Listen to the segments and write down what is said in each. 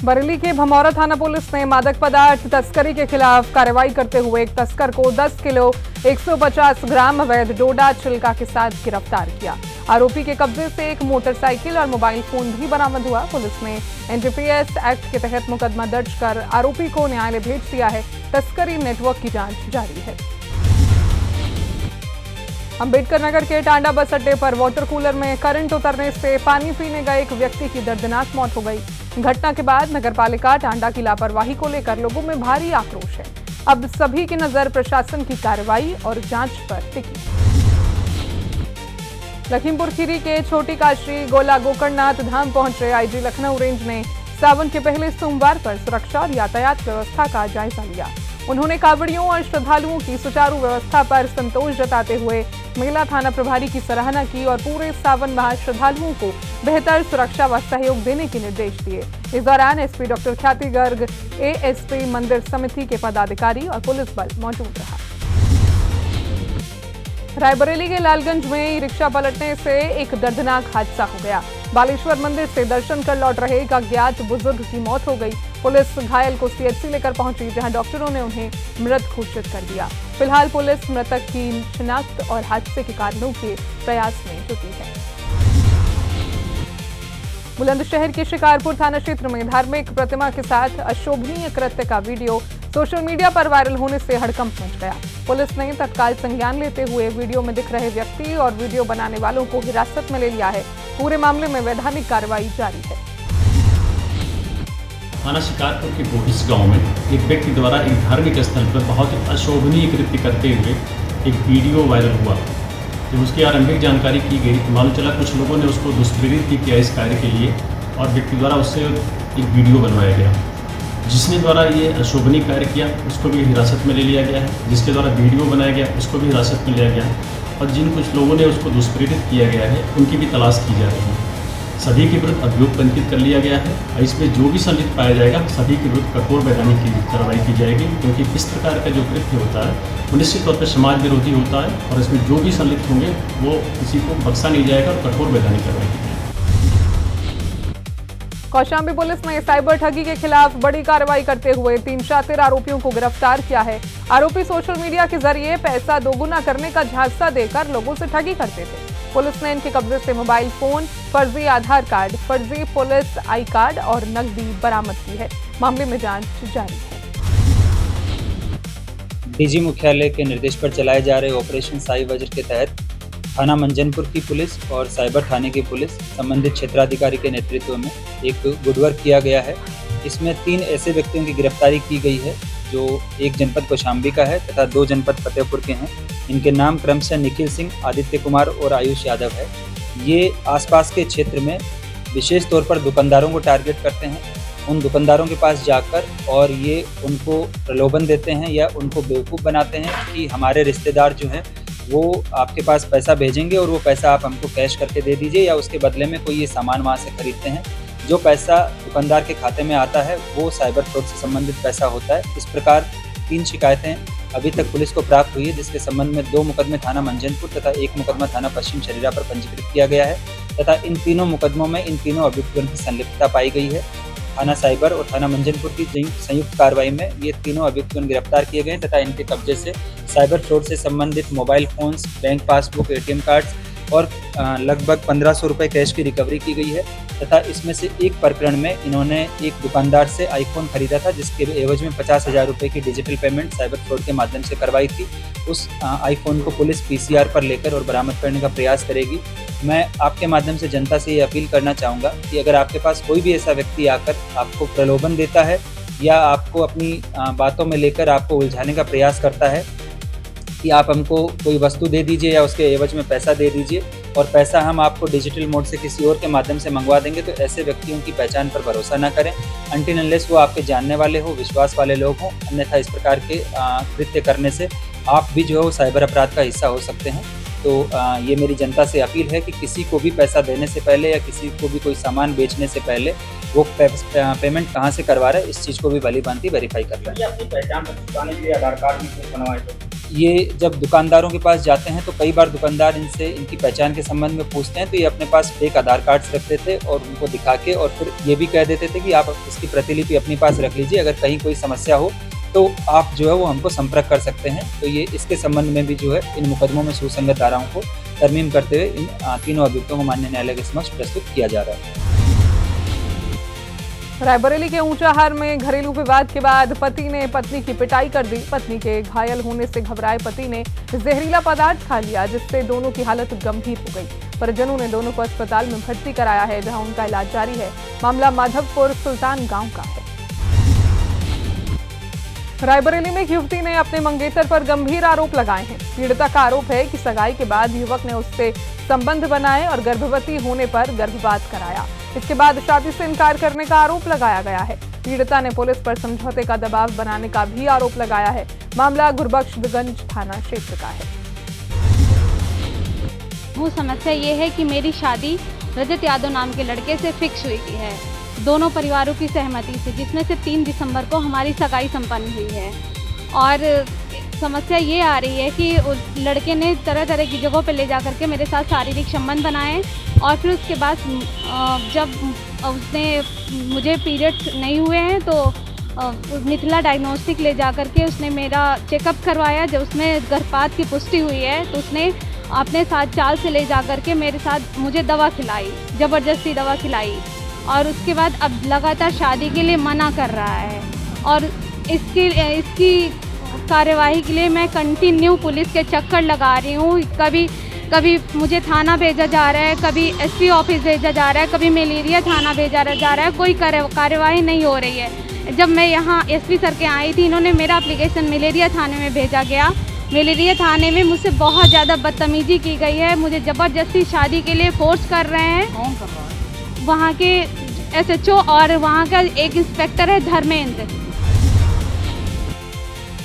बरेली के भमौरा थाना पुलिस ने मादक पदार्थ तस्करी के खिलाफ कार्रवाई करते हुए एक तस्कर को 10 किलो 150 ग्राम अवैध डोडा छिलका के साथ गिरफ्तार किया। आरोपी के कब्जे से एक मोटरसाइकिल और मोबाइल फोन भी बरामद हुआ। पुलिस ने एनडीपीएस एक्ट के तहत मुकदमा दर्ज कर आरोपी को न्यायालय भेज दिया है। तस्करी नेटवर्क की जांच जारी है। अंबेडकर नगर के टांडा बस अड्डे पर वाटर कूलर में करंट उतरने से पानी पीने गए एक व्यक्ति की दर्दनाक मौत हो गई। घटना के बाद नगरपालिका टांडा की लापरवाही को लेकर लोगों में भारी आक्रोश है। अब सभी की नजर प्रशासन की कार्रवाई और जांच पर टिकी। लखीमपुर खीरी के छोटी काशी गोला गोकर्णनाथ धाम पहुंचे आईजी लखनऊ रेंज ने सावन के पहले सोमवार पर सुरक्षा और यातायात व्यवस्था का जायजा लिया। उन्होंने कांवड़ियों और श्रद्धालुओं की सुचारू व्यवस्था पर संतोष जताते हुए मेला थाना प्रभारी की सराहना की और पूरे सावन माह श्रद्धालुओं को बेहतर सुरक्षा व सहयोग देने के निर्देश दिए। इस दौरान एसपी डॉक्टर ख्याति गर्ग, एएसपी मंदिर समिति के पदाधिकारी और पुलिस बल मौजूद रहा। रायबरेली के लालगंज में रिक्शा पलटने से एक दर्दनाक हादसा हो गया। बालेश्वर मंदिर से दर्शन कर लौट रहे एक अज्ञात बुजुर्ग की मौत हो गई। पुलिस घायल को सीएचसी लेकर पहुंची, जहां डॉक्टरों ने उन्हें मृत घोषित कर दिया। फिलहाल पुलिस मृतक की शिनाख्त और हादसे के कारणों के प्रयास में जुटी है। बुलंदशहर के शिकारपुर थाना क्षेत्र में धार्मिक प्रतिमा के साथ अशोभनीय कृत्य का वीडियो सोशल मीडिया पर वायरल होने से हड़कंप मच गया। पुलिस ने तत्काल संज्ञान लेते हुए वीडियो में दिख रहे व्यक्ति और वीडियो बनाने वालों को हिरासत में ले लिया है। पूरे मामले में वैधानिक कार्रवाई जारी है। थाना शिकारपुर के गोहिस गांव में एक व्यक्ति द्वारा एक धार्मिक स्थल पर बहुत अशोभनीय कृत्य करते हुए एक वीडियो वायरल हुआ। जब उसकी आरंभिक जानकारी की गई तो मालूम चला कुछ लोगों ने उसको दुष्प्रेरित भी किया इस कार्य के लिए और व्यक्ति द्वारा उससे एक वीडियो बनवाया गया। जिसने द्वारा ये अशोभनीय कार्य किया उसको भी हिरासत में ले लिया गया है। जिसके द्वारा वीडियो बनाया गया उसको भी हिरासत में लिया गया है और जिन कुछ लोगों ने उसको दुष्प्रेरित किया गया है उनकी भी तलाश की जा रही है। सभी के विरुद्ध अभियोग पंजीकृत कर लिया गया है और इसमें जो भी संलिप्त पाया जाएगा सभी के विरुद्ध कठोर वैधानिक कार्रवाई की जाएगी, क्योंकि इस प्रकार का जो कृत्य होता है वो निश्चित तौर पर समाज विरोधी होता है और इसमें जो भी संलिप्त होंगे वो किसी को बख्शा नहीं जाएगा और कठोर वैधानिक कार्रवाई की जाएगी। कौशाम्बी पुलिस ने साइबर ठगी के खिलाफ बड़ी कार्रवाई करते हुए 3 शातिर आरोपियों को गिरफ्तार किया है। आरोपी सोशल मीडिया के जरिए पैसा दोगुना करने का झांसा देकर लोगों से ठगी करते थे। पुलिस ने इनके कब्जे से मोबाइल फोन, फर्जी आधार कार्ड, फर्जी पुलिस आई कार्ड और नकदी बरामद की है। मामले में जांच जारी है। डीजी मुख्यालय के निर्देश पर चलाए जा रहे ऑपरेशन साई वज्र के तहत थाना मंजनपुर की पुलिस और साइबर थाने की पुलिस संबंधित क्षेत्राधिकारी के नेतृत्व में एक गुड वर्क किया गया है। इसमें 3 ऐसे व्यक्तियों की गिरफ्तारी की गई है जो एक जनपद कौशाम्बी का है तथा 2 जनपद फतेहपुर के हैं। इनके नाम क्रमशः निखिल सिंह, आदित्य कुमार और आयुष यादव है। ये आसपास के क्षेत्र में विशेष तौर पर दुकानदारों को टारगेट करते हैं। उन दुकानदारों के पास जाकर और ये उनको प्रलोभन देते हैं या उनको बेवकूफ़ बनाते हैं कि हमारे रिश्तेदार जो हैं वो आपके पास पैसा भेजेंगे और वो पैसा आप हमको कैश करके दे दीजिए या उसके बदले में कोई ये सामान वहाँ से खरीदते हैं। जो पैसा दुकानदार के खाते में आता है वो साइबर फ्रॉड से संबंधित पैसा होता है। इस प्रकार 3 शिकायतें अभी तक पुलिस को प्राप्त हुई है, जिसके संबंध में 2 मुकदमे थाना मंजनपुर तथा 1 मुकदमा थाना पश्चिम शरीरा पर पंजीकृत किया गया है तथा इन तीनों मुकदमों में इन तीनों अभियुक्तों की संलिप्तता पाई गई है। थाना साइबर और थाना मंजनपुर की संयुक्त कार्रवाई में ये तीनों अभियुक्तों गिरफ्तार किए गए तथा इनके कब्जे से साइबर फ्रॉड से संबंधित mobile phones, bank passbook, ATM cards और लगभग 1500 रुपये कैश की रिकवरी की गई है तथा इसमें से एक प्रकरण में इन्होंने एक दुकानदार से आईफोन खरीदा था, जिसके एवज में 50,000 रुपये की डिजिटल पेमेंट साइबर फ्रॉड के माध्यम से करवाई थी। उस आईफोन को पुलिस पीसीआर पर लेकर और बरामद करने का प्रयास करेगी। मैं आपके माध्यम से जनता से ये अपील करना चाहूँगा कि अगर आपके पास कोई भी ऐसा व्यक्ति आकर आपको प्रलोभन देता है या आपको अपनी बातों में लेकर आपको उलझाने का प्रयास करता है कि आप हमको कोई वस्तु दे दीजिए या उसके एवज में पैसा दे दीजिए और पैसा हम आपको डिजिटल मोड से किसी और के माध्यम से मंगवा देंगे, तो ऐसे व्यक्तियों की पहचान पर भरोसा ना करें अनटिल अनलेस वो आपके जानने वाले हो, विश्वास वाले लोग हों। अन्यथा इस प्रकार के कृत्य करने से आप भी जो है वो साइबर अपराध का हिस्सा हो सकते हैं। तो ये मेरी जनता से अपील है कि किसी को भी पैसा देने से पहले या किसी को भी कोई सामान बेचने से पहले वो पेमेंट कहाँ से करवा रहा है इस चीज़ को भी भली भांति वेरीफाई कर लें। अपनी पहचान छुपाने के लिए आधार कार्ड भी बनवाए थे। ये जब दुकानदारों के पास जाते हैं तो कई बार दुकानदार इनसे इनकी पहचान के संबंध में पूछते हैं, तो ये अपने पास फेक आधार कार्ड्स रखते थे और उनको दिखा के और फिर ये भी कह देते थे कि आप इसकी प्रतिलिपि अपने पास रख लीजिए, अगर कहीं कोई समस्या हो तो आप जो है वो हमको संपर्क कर सकते हैं। तो ये इसके संबंध में भी जो है इन मुकदमों में सुसंगत धाराओं को तरमीम करते हुए इन तीनों अभियुक्तों को माननीय न्यायालय के समक्ष प्रस्तुत किया जा रहा है। रायबरेली के ऊंचाहार में घरेलू विवाद के बाद पति ने पत्नी की पिटाई कर दी। पत्नी के घायल होने से घबराए पति ने जहरीला पदार्थ खा लिया, जिससे दोनों की हालत गंभीर हो गई। परिजनों ने दोनों को अस्पताल में भर्ती कराया है, जहां उनका इलाज जारी है। मामला माधवपुर सुल्तान गांव का है। रायबरेली में एक युवती ने अपने मंगेतर पर गंभीर आरोप लगाए हैं। पीड़िता का आरोप है कि सगाई के बाद युवक ने उससे संबंध बनाए और गर्भवती होने पर गर्भपात कराया। इसके बाद शादी से इनकार करने का आरोप लगाया गया है। पीड़िता ने पुलिस पर समझौते का दबाव बनाने का भी आरोप लगाया है। मामला गुरबख्शगंज थाना क्षेत्र का है। वो समस्या ये है कि मेरी शादी रजत यादव नाम के लड़के से फिक्स हुई है, दोनों परिवारों की सहमति से, जिसमें से 3 दिसंबर को हमारी सगाई संपन्न हुई है। और समस्या ये आ रही है कि उस लड़के ने तरह तरह की जगहों पर ले जा करके मेरे साथ शारीरिक संबंध बनाए और फिर उसके बाद जब उसने मुझे पीरियड्स नहीं हुए हैं तो मिथिला डायग्नोस्टिक ले जा करके उसने मेरा चेकअप करवाया। जब उसमें गर्भपात की पुष्टि हुई है तो उसने अपने साथ चाल से ले जा करके मेरे साथ मुझे दवा खिलाई, ज़बरदस्ती दवा खिलाई और उसके बाद अब लगातार शादी के लिए मना कर रहा है। और इसकी कार्यवाही के लिए मैं कंटिन्यू पुलिस के चक्कर लगा रही हूँ। कभी मुझे थाना भेजा जा रहा है, कभी एसपी ऑफिस भेजा जा रहा है, कभी मलेरिया थाना भेजा जा रहा है, कोई कार्यवाही नहीं हो रही है। जब मैं यहाँ एसपी सर के आई थी, इन्होंने मेरा एप्लीकेशन मलेरिया थाने में भेजा गया। मलेरिया थाने में मुझसे बहुत ज़्यादा बदतमीजी की गई है, मुझे ज़बरदस्ती शादी के लिए फोर्स कर रहे हैं। कौन कर रहा है? वहाँ के SHO और वहाँ का एक इंस्पेक्टर है धर्मेंद्र।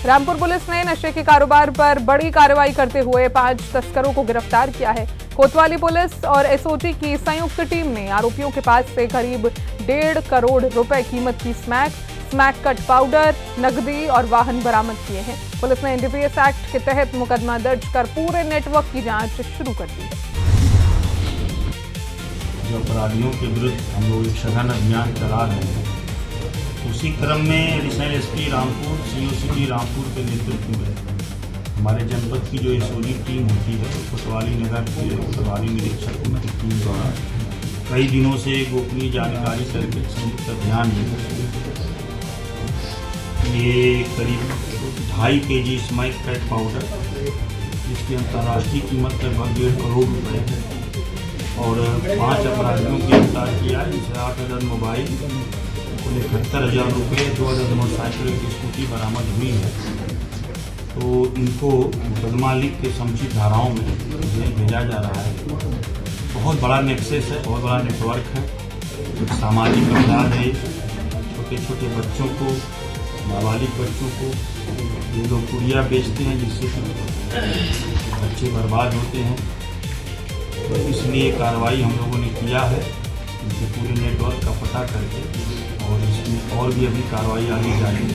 रामपुर पुलिस ने नशे के कारोबार पर बड़ी कार्रवाई करते हुए 5 तस्करों को गिरफ्तार किया है। कोतवाली पुलिस और SOT की संयुक्त टीम ने आरोपियों के पास से करीब 1.5 करोड़ रुपए कीमत की स्मैक कट पाउडर, नकदी और वाहन बरामद किए हैं। पुलिस ने NDPS एक्ट के तहत मुकदमा दर्ज कर पूरे नेटवर्क की जांच शुरू कर दी है। जो अपराधियों के विरुद्ध हम लोग एक सघन अभियान चला रहे हैं, उसी क्रम में additional SP Rampur, COCD Rampur के नेतृत्व में हमारे जनपद की जो SOG टीम होती है, कोतवाली नगर के कोतवाली निरीक्षक उनकी टीम द्वारा कई दिनों से गोपनीय जानकारी करके संयुक्त अभियान में ये करीब 2.5 kg स्मैक कट पाउडर, जिसकी अंतर्राष्ट्रीय कीमत लगभग 1.5 करोड़ रुपये है, और 5 अपराधियों को गिरफ्तार किया है, जिससे 8,000 मोबाइल, 71,000 रुपये, 2,000 मोटरसाइकिल, एक स्कूटी बरामद हुई है। तो इनको मुकदमा लिख के समुचित धाराओं में भेजा जा रहा है। बहुत बड़ा नेक्सेस है, बहुत बड़ा नेटवर्क है, सामाजिक अपराध है। छोटे छोटे बच्चों को, नाबालिग बच्चों को ये लोग पुड़िया बेचते हैं, जिससे कि बच्चे बर्बाद होते हैं। तो इसलिए कार्रवाई हम लोगों ने किया है, इनके पूरे नेटवर्क का पता करके, और इसमें और भी अभी कार्रवाई आगे जाएगी।